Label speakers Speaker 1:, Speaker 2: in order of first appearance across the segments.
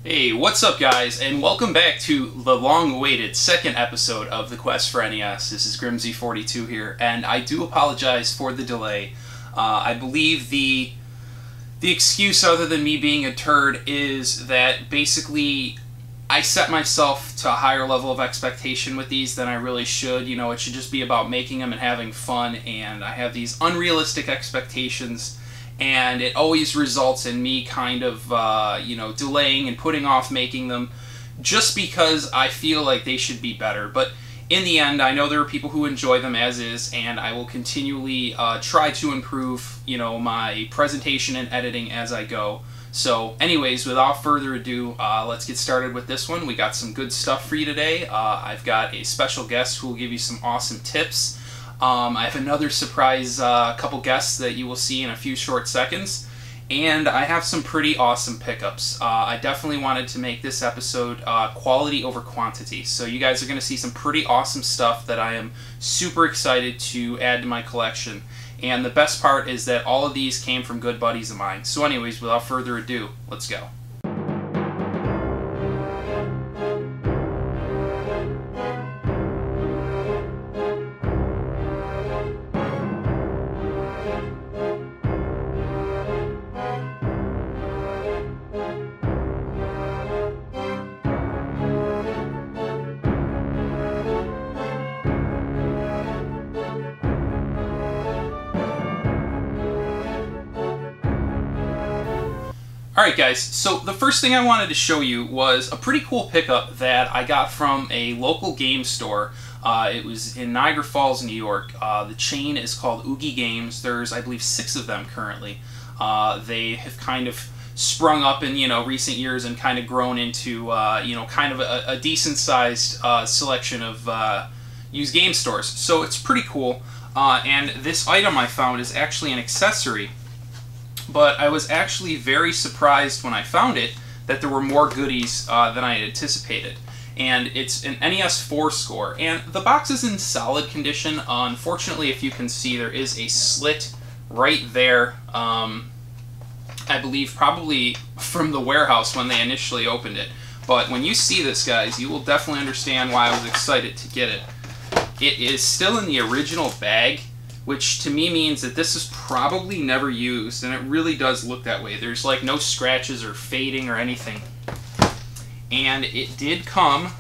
Speaker 1: Hey, what's up guys, and welcome back to the long-awaited second episode of the Quest for NES. This is Grimsie42 here, and I do apologize for the delay. I believe the excuse, other than me being a turd, is that basically I set myself to a higher level of expectation with these than I really should. You know, it should just be about making them and having fun, and I have these unrealistic expectations. And it always results in me kind of, delaying and putting off making them just because I feel like they should be better. But in the end, I know there are people who enjoy them as is, and I will continually try to improve, my presentation and editing as I go. So anyways, without further ado, let's get started with this one. We got some good stuff for you today. I've got a special guest who will give you some awesome tips. I have another surprise couple guests that you will see in a few short seconds, and I have some pretty awesome pickups. I definitely wanted to make this episode quality over quantity, so you guys are going to see some pretty awesome stuff that I am super excited to add to my collection. And the best part is that all of these came from good buddies of mine. So anyways, without further ado, let's go. Alright guys, so the first thing I wanted to show you was a pretty cool pickup that I got from a local game store. It was in Niagara Falls, New York. The chain is called Oogie Games. There's, I believe, 6 of them currently. They have kind of sprung up in, recent years and kind of grown into, kind of a decent-sized selection of used game stores. So it's pretty cool. And this item I found is actually an accessory. But I was actually very surprised when I found it that there were more goodies than I had anticipated. And it's an NES Four Score. And the box is in solid condition. Unfortunately, if you can see, there is a slit right there. I believe probably from the warehouse when they initially opened it. But when you see this, guys, you will definitely understand why I was excited to get it. It is still in the original bag, which to me means that this is probably never used, and it really does look that way. There's like no scratches or fading or anything. And it did come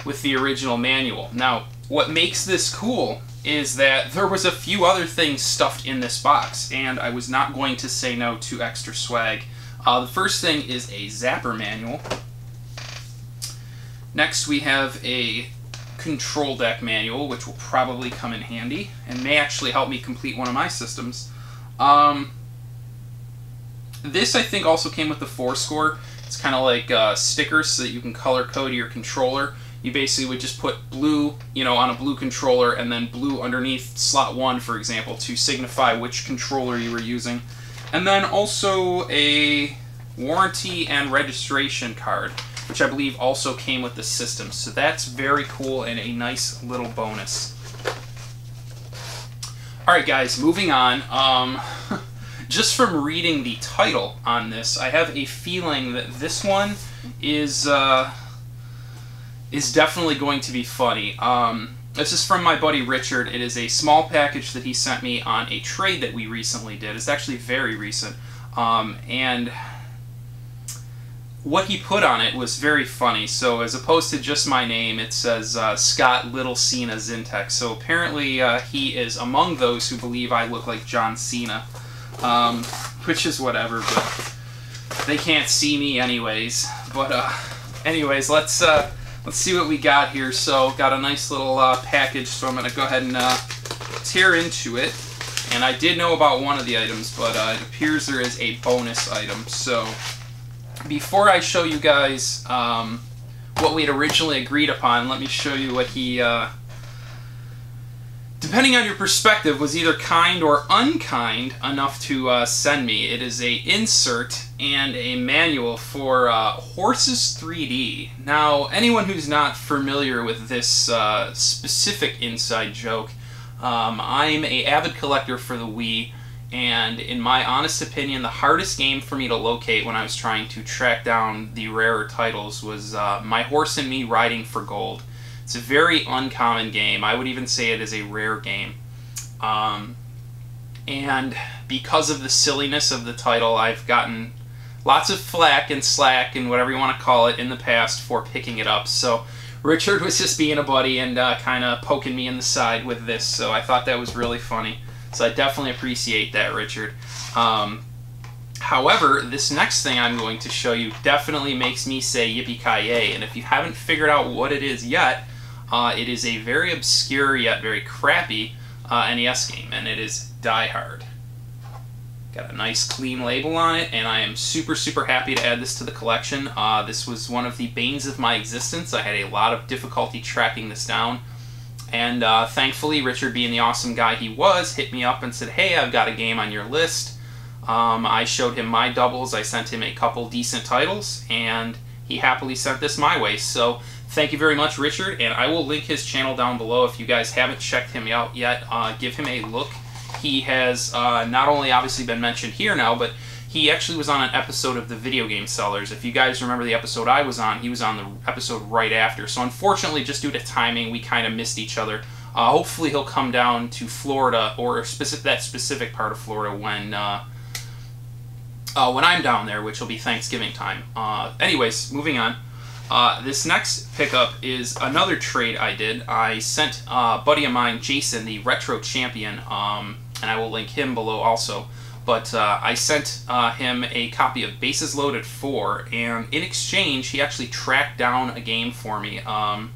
Speaker 1: with the original manual. Now, what makes this cool is that there was a few other things stuffed in this box, and I was not going to say no to extra swag. The first thing is a zapper manual. Next we have a control deck manual, which will probably come in handy and may actually help me complete one of my systems. This I think also came with the Four Score. It's kind of like stickers so that you can color code your controller. You basically would just put blue, on a blue controller, and then blue underneath slot 1, for example, to signify which controller you were using. And then also a warranty and registration card, which I believe also came with the system. So that's very cool and a nice little bonus. Alright guys, moving on. Just from reading the title on this, I have a feeling that this one is definitely going to be funny. This is from my buddy Richard. It is a small package that he sent me on a trade that we recently did. It's actually very recent. And what he put on it was very funny. So as opposed to just my name, it says Scott Little Cena Zintek. So apparently he is among those who believe I look like John Cena, which is whatever, but they can't see me anyways. But anyways, let's see what we got here. So got a nice little package, so I'm gonna go ahead and tear into it. And I did know about one of the items, but it appears there is a bonus item. So before I show you guys what we had originally agreed upon, let me show you what he, depending on your perspective, was either kind or unkind enough to send me. It is a insert and a manual for Horses 3D. Now, anyone who's not familiar with this specific inside joke, I'm an avid collector for the Wii, And in my honest opinion, the hardest game for me to locate when I was trying to track down the rarer titles was My Horse and Me Riding for Gold. It's a very uncommon game. I would even say it is a rare game. And because of the silliness of the title, I've gotten lots of flack and slack and whatever you want to call it in the past for picking it up. So Richard was just being a buddy and kind of poking me in the side with this, so I thought that was really funny. So I definitely appreciate that, Richard. However, this next thing I'm going to show you definitely makes me say yippee-ki-yay, and if you haven't figured out what it is yet, it is a very obscure yet very crappy NES game, and it is Die Hard. Got a nice clean label on it, and I am super, super happy to add this to the collection. This was one of the banes of my existence. I had a lot of difficulty tracking this down, and thankfully, Richard, being the awesome guy he was, hit me up and said, hey, I've got a game on your list. I showed him my doubles, I sent him a couple decent titles, and he happily sent this my way. So thank you very much, Richard, and I will link his channel down below. If you guys haven't checked him out yet, give him a look. He has not only obviously been mentioned here now, but he actually was on an episode of the Video Game Sellers. If you guys remember the episode I was on, he was on the episode right after. So unfortunately, just due to timing, we kind of missed each other. Hopefully he'll come down to Florida, or that specific part of Florida when I'm down there, which will be Thanksgiving time. Anyways, moving on. This next pickup is another trade I did. I sent a buddy of mine, Jason, the Retro Champion, and I will link him below also. But I sent him a copy of Bases Loaded 4, and in exchange, he actually tracked down a game for me. And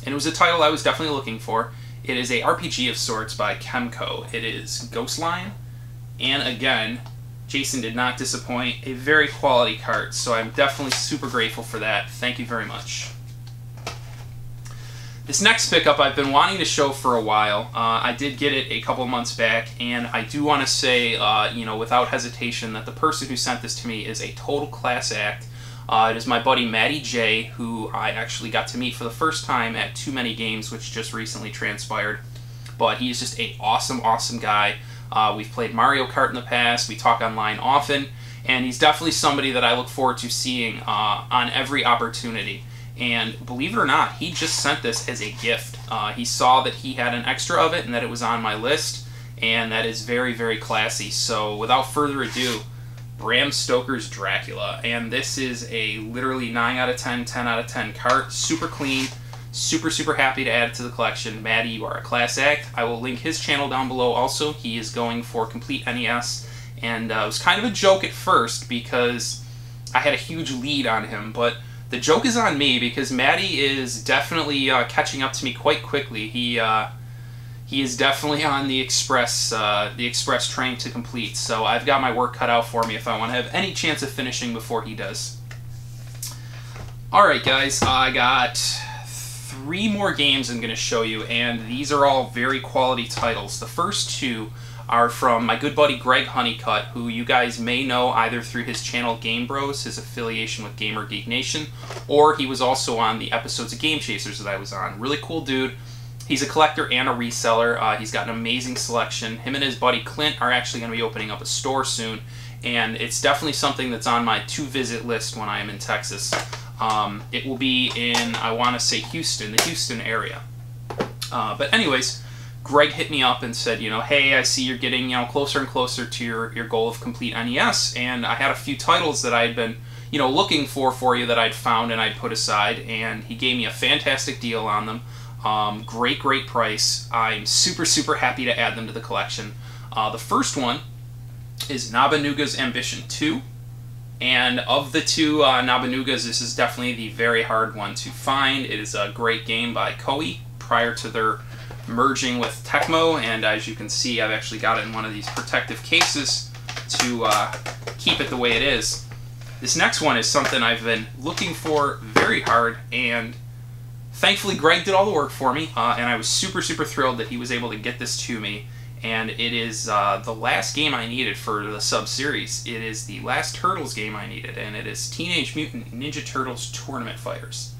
Speaker 1: it was a title I was definitely looking for. It is a RPG of sorts by Kemco. It is Ghost Lion, and again, Jason did not disappoint. A very quality cart, so I'm definitely super grateful for that. Thank you very much. This next pickup I've been wanting to show for a while. I did get it a couple months back, and I do want to say, you know, without hesitation, that the person who sent this to me is a total class act. It is my buddy Matty Jay, who I actually got to meet for the first time at Too Many Games, which just recently transpired. But he is just an awesome, awesome guy. We've played Mario Kart in the past, we talk online often, and he's definitely somebody that I look forward to seeing on every opportunity. And believe it or not, he just sent this as a gift. He saw that he had an extra of it and that it was on my list, and that is very, very classy. So without further ado, Bram Stoker's Dracula. And this is a literally 9 out of 10, 10 out of 10 cart. Super clean. Super, super happy to add it to the collection. Matty, you are a class act. I will link his channel down below also. He is going for complete NES. And it was kind of a joke at first because I had a huge lead on him, but the joke is on me because Matty is definitely catching up to me quite quickly. He is definitely on the express train to complete. So I've got my work cut out for me if I want to have any chance of finishing before he does. Alright guys, I got 3 more games I'm going to show you, and these are all very quality titles. The first 2 are from my good buddy Greg Honeycutt, who you guys may know either through his channel Game Bros, his affiliation with Gamer Geek Nation, or he was also on the episodes of Game Chasers that I was on. Really cool dude. He's a collector and a reseller. He's got an amazing selection. Him and his buddy Clint are actually going to be opening up a store soon, and it's definitely something that's on my to-visit list when I am in Texas. It will be in, I want to say Houston, the Houston area. But anyways, Greg hit me up and said, you know, hey, I see you're getting, you know, closer and closer to your goal of complete NES, and I had a few titles that I had been, you know, looking for you that I'd found and I'd put aside, and he gave me a fantastic deal on them. Great price. I'm super, super happy to add them to the collection. The first one is Naboonuga's Ambition 2. And of the 2 Naboonugas, this is definitely the very hard one to find. It is a great game by Koei prior to their merging with Tecmo, and as you can see, I've actually got it in one of these protective cases to keep it the way it is. This next one is something I've been looking for very hard, and thankfully Greg did all the work for me, and I was super, super thrilled that he was able to get this to me. And it is the last game I needed for the sub-series. It is the last Turtles game I needed, and it is Teenage Mutant Ninja Turtles Tournament Fighters.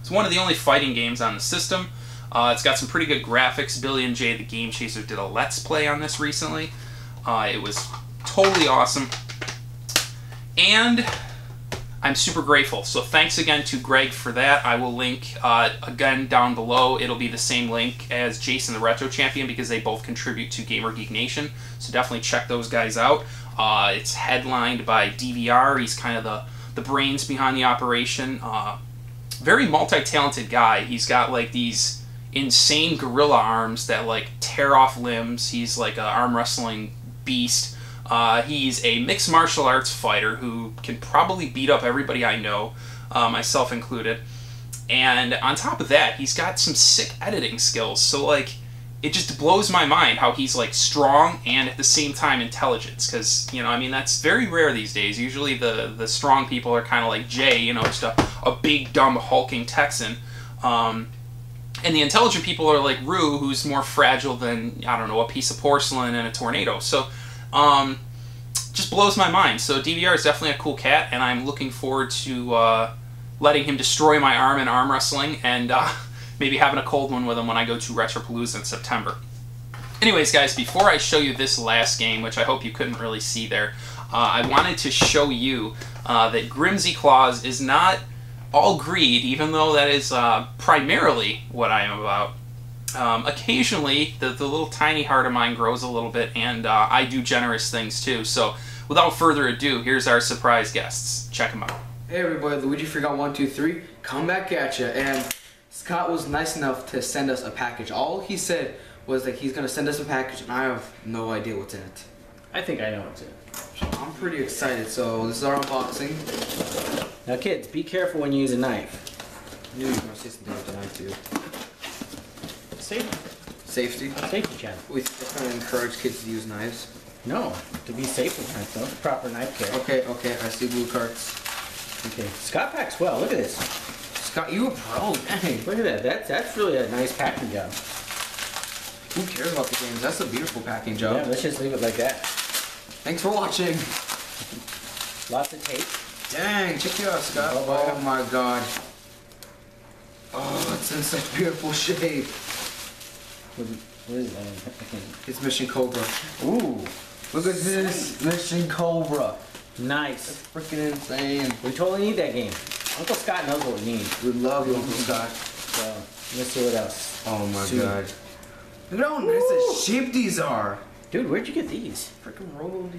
Speaker 1: It's one of the only fighting games on the system. It's got some pretty good graphics. Billy and Jay, the Game Chaser, did a Let's Play on this recently. It was totally awesome. And I'm super grateful. So thanks again to Greg for that. I will link again down below. It'll be the same link as Jason the Retro Champion because they both contribute to Gamer Geek Nation. So definitely check those guys out. It's headlined by DVR. He's kind of the brains behind the operation. Very multi-talented guy. He's got like these insane gorilla arms that like tear off limbs. He's like an arm wrestling beast. He's a mixed martial arts fighter who can probably beat up everybody I know, myself included. And on top of that, he's got some sick editing skills. So like, it just blows my mind how he's like strong and at the same time intelligence. Because, you know, I mean, that's very rare these days. Usually the strong people are kind of like Jay, you know, just a big, dumb, hulking Texan. And the intelligent people are like Rue, who's more fragile than, I don't know, a piece of porcelain in a tornado. So, just blows my mind. So DVR is definitely a cool cat, and I'm looking forward to letting him destroy my arm in arm wrestling, and maybe having a cold one with him when I go to Retropalooza in September. Anyways, guys, before I show you this last game, which I hope you couldn't really see there, I wanted to show you that Grimsie Claus is not all greed, even though that is primarily what I am about. Occasionally, the little tiny heart of mine grows a little bit, and I do generous things too. So, without further ado, here's our surprise guests. Check them out.
Speaker 2: Hey everybody, Luigi Forgot 123, come back at ya. And Scott was nice enough to send us a package. All he said was that he's gonna send us a package, and I have no idea what's in it.
Speaker 3: I think I know what's in it.
Speaker 2: I'm pretty excited. So this is our unboxing.
Speaker 3: Now kids, be careful when you use a knife.
Speaker 2: I knew you were gonna say something about the knife too.
Speaker 3: Safety.
Speaker 2: Safety.
Speaker 3: Safety, Chad.
Speaker 2: We kind of encourage kids to use knives.
Speaker 3: No, to be safe with knives, though. Proper knife care.
Speaker 2: Okay, I see blue cards.
Speaker 3: Okay, Scott packs well. Look at this.
Speaker 2: Scott, you a pro, dang.
Speaker 3: Look at that. That's really a nice packing job.
Speaker 2: Who cares about the games? That's a beautiful packing job.
Speaker 3: Yeah, let's just leave it like that.
Speaker 2: Thanks for watching.
Speaker 3: Lots of tape.
Speaker 2: Dang, check it out, Scott. Oh my god. Oh, it's in such beautiful shape.
Speaker 3: What is that?
Speaker 2: It's Mission Cobra.
Speaker 3: Ooh.
Speaker 2: Look at this. Mission Cobra.
Speaker 3: Nice.
Speaker 2: That's freaking insane.
Speaker 3: We totally need that game. Uncle Scott knows what we need.
Speaker 2: We love you, Uncle Scott.
Speaker 3: So, let's see what else.
Speaker 2: Oh my god. Look at how nice the shape these are.
Speaker 3: Dude, where'd you get these?
Speaker 2: Freaking rolled.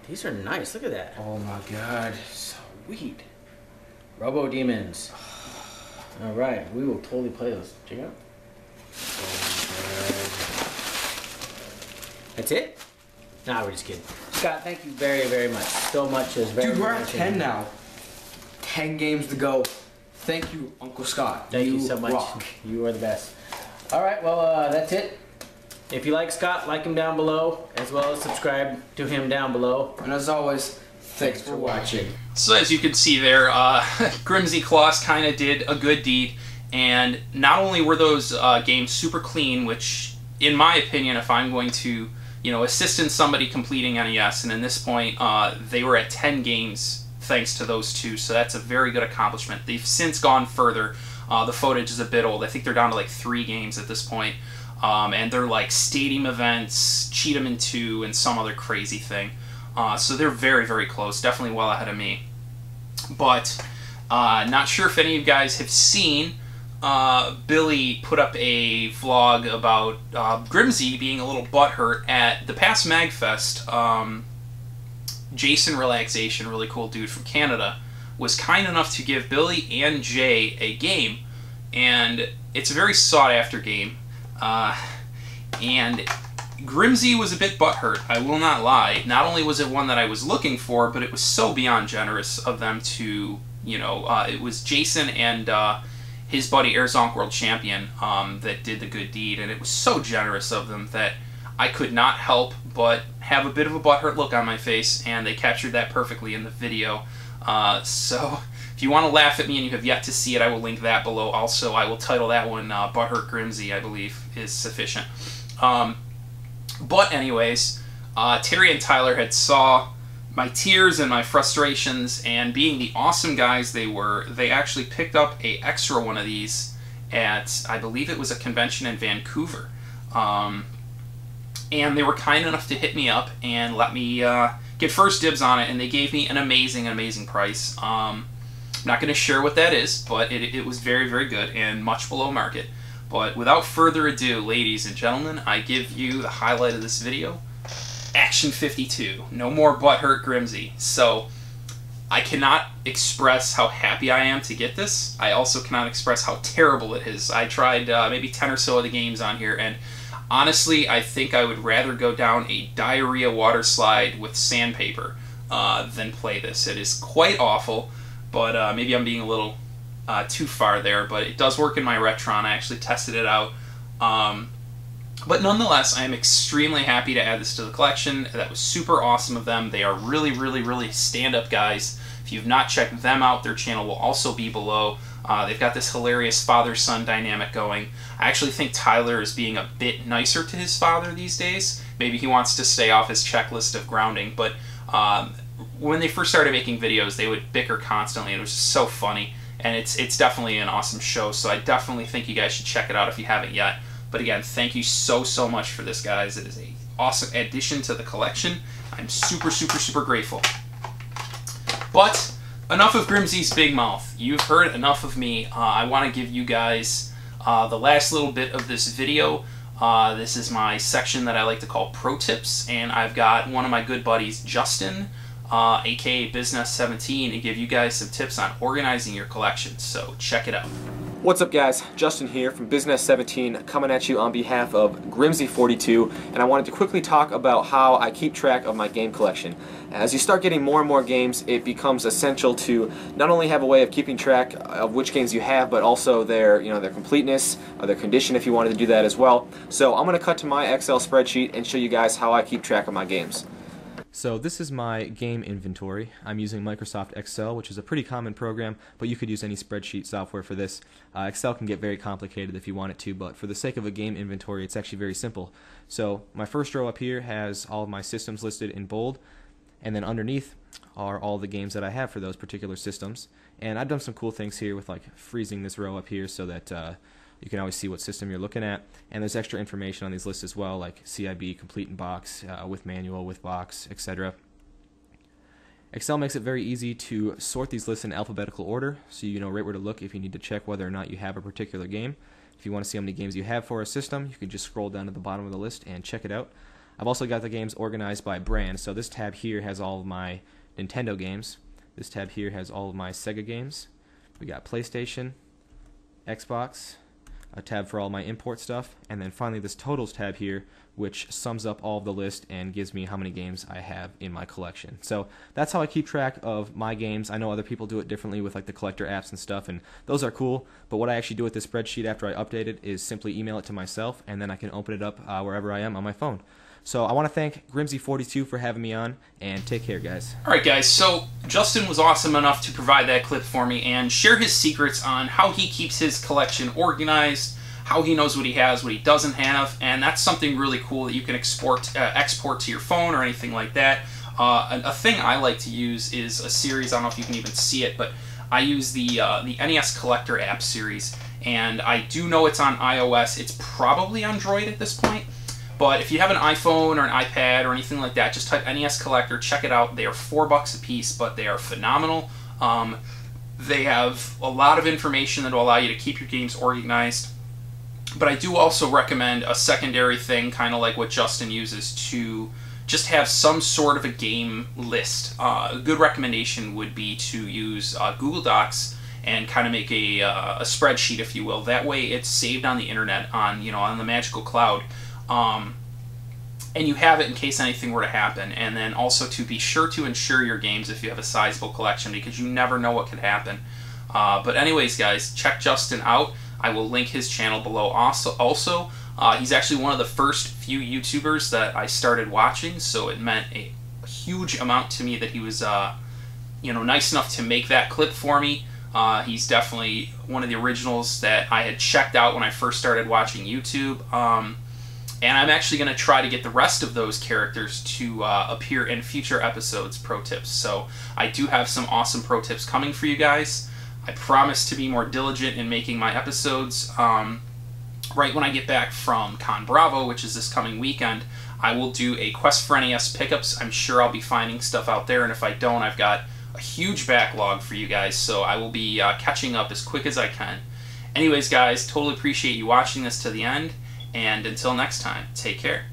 Speaker 3: These are nice. Look at that.
Speaker 2: Oh my god.
Speaker 3: Sweet. Robo Demons. Alright, we will totally play those. Check it out. That's it? Nah, we're just kidding. Scott, thank you very, very much. So much. Is very
Speaker 2: Dude, we're at 10 now. 10 games to go. Thank you, Uncle Scott.
Speaker 3: Thank you so much.
Speaker 2: Rock.
Speaker 3: You are the best. Alright, well, that's it. If you like Scott, like him down below, as well as subscribe to him down below.
Speaker 2: And as always, thanks for watching.
Speaker 1: So as you can see there, Grimsie Claus kind of did a good deed, and not only were those games super clean, which, in my opinion, if I'm going to, you know, assist in somebody completing NES, and in this point, they were at 10 games thanks to those two, so that's a very good accomplishment. They've since gone further. The footage is a bit old. I think they're down to like 3 games at this point. And they're like stadium events, Cheat 'em in 2, and some other crazy thing. So they're very, very close. Definitely well ahead of me. But not sure if any of you guys have seen Billy put up a vlog about Grimsie being a little butthurt at the past MagFest. Jason Relaxation, really cool dude from Canada, was kind enough to give Billy and Jay a game. And it's a very sought-after game. And Grimsie was a bit butthurt, I will not lie. Not only was it one that I was looking for, but it was so beyond generous of them to, you know, it was Jason and his buddy Airzonk World Champion that did the good deed, and it was so generous of them that I could not help but have a bit of a butthurt look on my face, and they captured that perfectly in the video. So if you want to laugh at me and you have yet to see it, I will link that below. Also, I will title that one Butthurt Grimsie, I believe, is sufficient. But anyways, Terry and Tyler had saw my tears and my frustrations, and being the awesome guys they were, they actually picked up a extra one of these at, I believe it was a convention in Vancouver. and they were kind enough to hit me up and let me get first dibs on it, and they gave me an amazing price. I'm not going to share what that is, but it was very, very good and much below market. But without further ado, ladies and gentlemen, I give you the highlight of this video. Action 52. No more Butthurt Grimsie. So, I cannot express how happy I am to get this. I also cannot express how terrible it is. I tried maybe 10 or so of the games on here, and honestly, I think I would rather go down a diarrhea water slide with sandpaper than play this. It is quite awful, but maybe I'm being a little too far there, but it does work in my Retron. I actually tested it out. But nonetheless, I am extremely happy to add this to the collection. That was super awesome of them. They are really stand-up guys. If you've not checked them out, their channel will also be below. They've got this hilarious father-son dynamic going. I actually think Tyler is being a bit nicer to his father these days. Maybe he wants to stay off his checklist of grounding, but when they first started making videos, they would bicker constantly, and it was just so funny. And it's definitely an awesome show, so I definitely think you guys should check it out if you haven't yet. But again, thank you so much for this, guys. It is an awesome addition to the collection. I'm super grateful. But enough of Grimsie's big mouth. You've heard enough of me. I want to give you guys the last little bit of this video. This is my section that I like to call Pro Tips, and I've got one of my good buddies, Justin, aka bizzNES17, to give you guys some tips on organizing your collection. So check it out.
Speaker 4: What's up, guys? Justin here from bizzNES17, coming at you on behalf of Grimsie42, and I wanted to quickly talk about how I keep track of my game collection. As you start getting more and more games, it becomes essential to not only have a way of keeping track of which games you have, but also their completeness, or their condition if you wanted to do that as well. So I'm going to cut to my Excel spreadsheet and show you guys how I keep track of my games. So this is my game inventory. I'm using Microsoft Excel, which is a pretty common program, but you could use any spreadsheet software for this. Excel can get very complicated if you want it to, but for the sake of a game inventory, it's actually very simple. So my first row up here has all of my systems listed in bold, and then underneath are all the games that I have for those particular systems. And I've done some cool things here with like freezing this row up here so that you can always see what system you're looking at, and there's extra information on these lists as well, like CIB, complete in box, with manual, with box, etc. Excel makes it very easy to sort these lists in alphabetical order, so you know right where to look if you need to check whether or not you have a particular game. If you want to see how many games you have for a system, you can just scroll down to the bottom of the list and check it out. I've also got the games organized by brand, so this tab here has all of my Nintendo games. This tab here has all of my Sega games. We got PlayStation, Xbox, a tab for all my import stuff, and then finally this totals tab here, which sums up all of the list and gives me how many games I have in my collection. So that's how I keep track of my games. I know other people do it differently with like the collector apps and stuff, and those are cool, but what I actually do with this spreadsheet after I update it is simply email it to myself, and then I can open it up wherever I am on my phone. So I want to thank Grimsie42 for having me on, and take care, guys.
Speaker 1: Alright guys, so Justin was awesome enough to provide that clip for me and share his secrets on how he keeps his collection organized, how he knows what he has, what he doesn't have, and that's something really cool that you can export to your phone or anything like that. A thing I like to use is a series, I don't know if you can even see it, but I use the NES Collector app series, and I do know it's on iOS. It's probably Android at this point. But if you have an iPhone or an iPad or anything like that, just type NES Collector, check it out. They are $4 a piece, but they are phenomenal. They have a lot of information that will allow you to keep your games organized. But I do also recommend a secondary thing, kind of like what Justin uses, to just have some sort of a game list. A good recommendation would be to use Google Docs and kind of make a spreadsheet, if you will. That way it's saved on the internet, on the magical cloud. And you have it in case anything were to happen, and then also to be sure to insure your games if you have a sizable collection, because you never know what could happen. But anyways, guys, check Justin out. I will link his channel below also. He's actually one of the first few YouTubers that I started watching, so it meant a huge amount to me that he was nice enough to make that clip for me. He's definitely one of the originals that I had checked out when I first started watching YouTube. And I'm actually going to try to get the rest of those characters to appear in future episodes, Pro Tips. So I do have some awesome Pro Tips coming for you guys. I promise to be more diligent in making my episodes. right when I get back from Con Bravo, which is this coming weekend, I will do a Quest for NES pickups. I'm sure I'll be finding stuff out there, and if I don't, I've got a huge backlog for you guys, so I will be catching up as quick as I can. Anyways, guys, totally appreciate you watching this to the end, and until next time, take care.